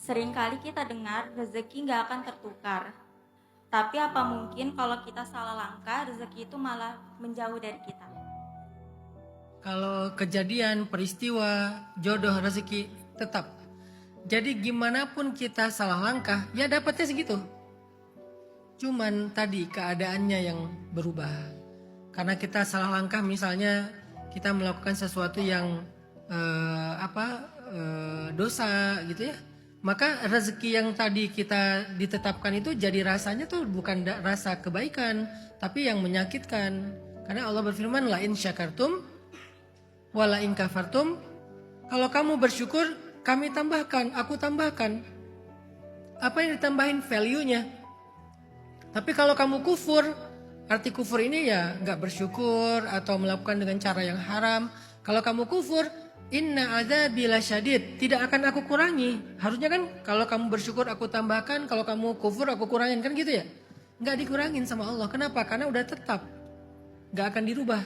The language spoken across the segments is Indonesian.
Seringkali kita dengar rezeki nggak akan tertukar. Tapi apa mungkin kalau kita salah langkah, rezeki itu malah menjauh dari kita? Kalau kejadian, peristiwa, jodoh, rezeki tetap. Jadi gimana pun kita salah langkah, ya dapatnya segitu. Cuman tadi keadaannya yang berubah. Karena kita salah langkah, misalnya kita melakukan sesuatu yang dosa gitu ya. Maka rezeki yang tadi kita ditetapkan itu jadi rasanya tuh bukan rasa kebaikan, tapi yang menyakitkan. Karena Allah berfirman, la in syakartum wala in kafartum, kalau kamu bersyukur kami tambahkan, aku tambahkan. Apa yang ditambahin? Value-nya. Tapi kalau kamu kufur, arti kufur ini ya nggak bersyukur atau melakukan dengan cara yang haram. Kalau kamu kufur, inna adzabi lasyadid, tidak akan aku kurangi. Harusnya kan kalau kamu bersyukur aku tambahkan, kalau kamu kufur aku kurangin, kan gitu ya? Nggak dikurangin sama Allah. Kenapa? Karena udah tetap, nggak akan dirubah.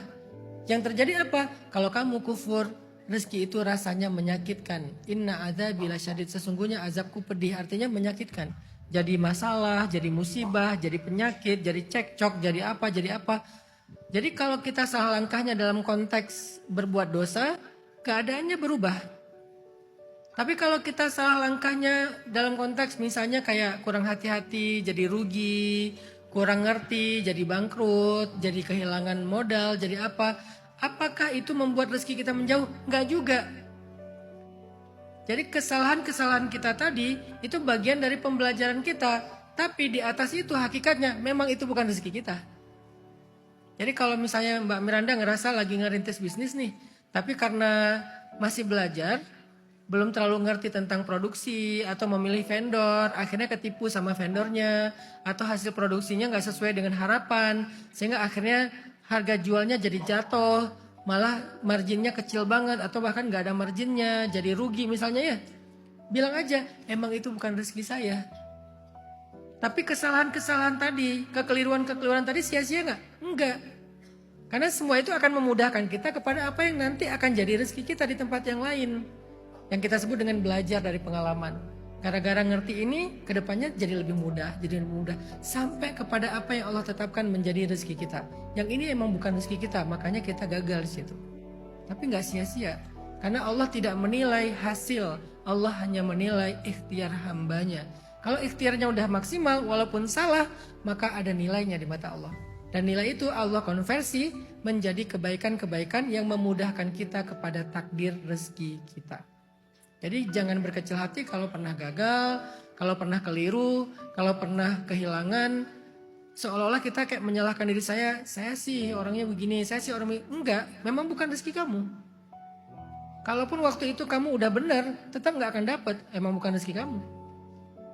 Yang terjadi apa? Kalau kamu kufur, rezeki itu rasanya menyakitkan. Inna adzabi lasyadid, sesungguhnya azabku pedih, artinya menyakitkan. Jadi masalah, jadi musibah, jadi penyakit, jadi cekcok, jadi apa. Jadi kalau kita salah langkahnya dalam konteks berbuat dosa, keadaannya berubah. Tapi kalau kita salah langkahnya dalam konteks misalnya kayak kurang hati-hati, jadi rugi, kurang ngerti, jadi bangkrut, jadi kehilangan modal, jadi apa? Apakah itu membuat rezeki kita menjauh? Enggak juga. Jadi kesalahan-kesalahan kita tadi itu bagian dari pembelajaran kita. Tapi di atas itu hakikatnya memang itu bukan rezeki kita. Jadi kalau misalnya Mbak Miranda ngerasa lagi ngerintis bisnis nih, tapi karena masih belajar, belum terlalu ngerti tentang produksi atau memilih vendor, akhirnya ketipu sama vendornya, atau hasil produksinya nggak sesuai dengan harapan, sehingga akhirnya harga jualnya jadi jatuh, malah marginnya kecil banget, atau bahkan nggak ada marginnya, jadi rugi misalnya ya. Bilang aja, emang itu bukan rezeki saya. Tapi kesalahan-kesalahan tadi, kekeliruan-kekeliruan tadi sia-sia nggak? Enggak. Karena semua itu akan memudahkan kita kepada apa yang nanti akan jadi rezeki kita di tempat yang lain. Yang kita sebut dengan belajar dari pengalaman. Gara-gara ngerti ini, kedepannya jadi lebih mudah, sampai kepada apa yang Allah tetapkan menjadi rezeki kita. Yang ini emang bukan rezeki kita, makanya kita gagal di situ. Tapi nggak sia-sia, karena Allah tidak menilai hasil, Allah hanya menilai ikhtiar hambanya. Kalau ikhtiarnya udah maksimal, walaupun salah, maka ada nilainya di mata Allah. Dan nilai itu Allah konversi menjadi kebaikan-kebaikan yang memudahkan kita kepada takdir rezeki kita. Jadi jangan berkecil hati kalau pernah gagal, kalau pernah keliru, kalau pernah kehilangan. Seolah-olah kita kayak menyalahkan diri saya sih orangnya begini, saya sih orang begini. Enggak, memang bukan rezeki kamu. Kalaupun waktu itu kamu udah benar, tetap nggak akan dapat, emang bukan rezeki kamu.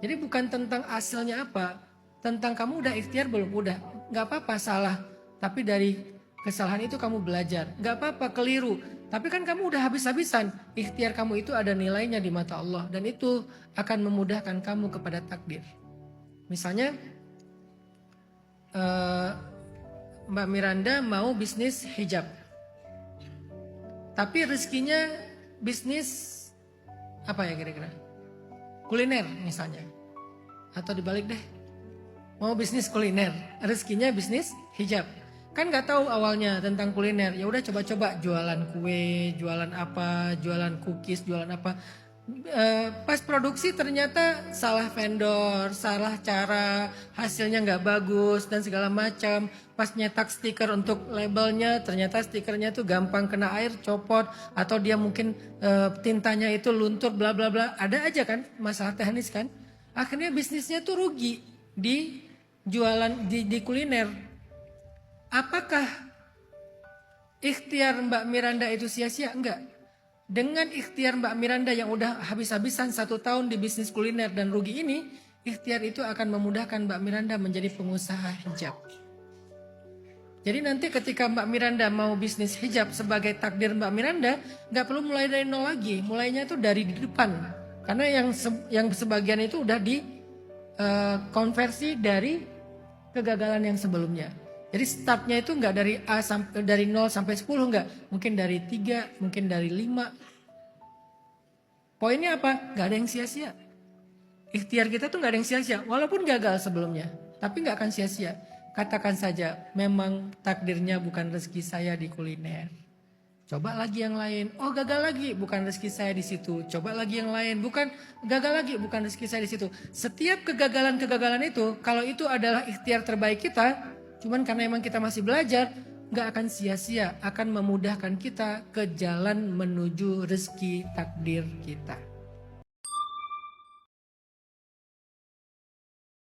Jadi bukan tentang hasilnya apa, tentang kamu udah ikhtiar belum, udah. Nggak apa-apa salah, tapi dari kesalahan itu kamu belajar. Nggak apa-apa keliru, tapi kan kamu udah habis-habisan. Ikhtiar kamu itu ada nilainya di mata Allah, dan itu akan memudahkan kamu kepada takdir. Misalnya Mbak Miranda mau bisnis hijab, tapi rezekinya bisnis apa ya kira-kira? Kuliner misalnya. Atau dibalik deh, mau bisnis kuliner, rezekinya bisnis hijab. Kan nggak tahu awalnya tentang kuliner, ya udah coba-coba jualan kue, jualan apa, jualan cookies, jualan apa. Pas produksi ternyata salah vendor, salah cara, hasilnya nggak bagus dan segala macam. Pas nyetak stiker untuk labelnya, ternyata stikernya tuh gampang kena air, copot, atau dia mungkin tintanya itu luntur, bla bla bla. Ada aja kan masalah teknis kan. Akhirnya bisnisnya tuh rugi di jualan di kuliner. Apakah ikhtiar Mbak Miranda itu sia-sia? Enggak. Dengan ikhtiar Mbak Miranda yang udah habis-habisan 1 tahun di bisnis kuliner dan rugi ini, ikhtiar itu akan memudahkan Mbak Miranda menjadi pengusaha hijab. Jadi nanti ketika Mbak Miranda mau bisnis hijab sebagai takdir Mbak Miranda, nggak perlu mulai dari nol lagi, mulainya itu dari di depan. Karena yang sebagian itu udah di konversi dari kegagalan yang sebelumnya. Jadi startnya itu nggak dari 0 sampai 10, nggak. Mungkin dari 3, mungkin dari 5. Poinnya apa? Nggak ada yang sia-sia. Ikhtiar kita tuh nggak ada yang sia-sia, walaupun gagal sebelumnya, tapi nggak akan sia-sia. Katakan saja, memang takdirnya bukan rezeki saya di kuliner. Coba lagi yang lain, oh gagal lagi, bukan rezeki saya di situ. Coba lagi yang lain, bukan gagal lagi, bukan rezeki saya di situ. Setiap kegagalan-kegagalan itu, kalau itu adalah ikhtiar terbaik kita, cuman karena emang kita masih belajar, nggak akan sia-sia, akan memudahkan kita ke jalan menuju rezeki takdir kita.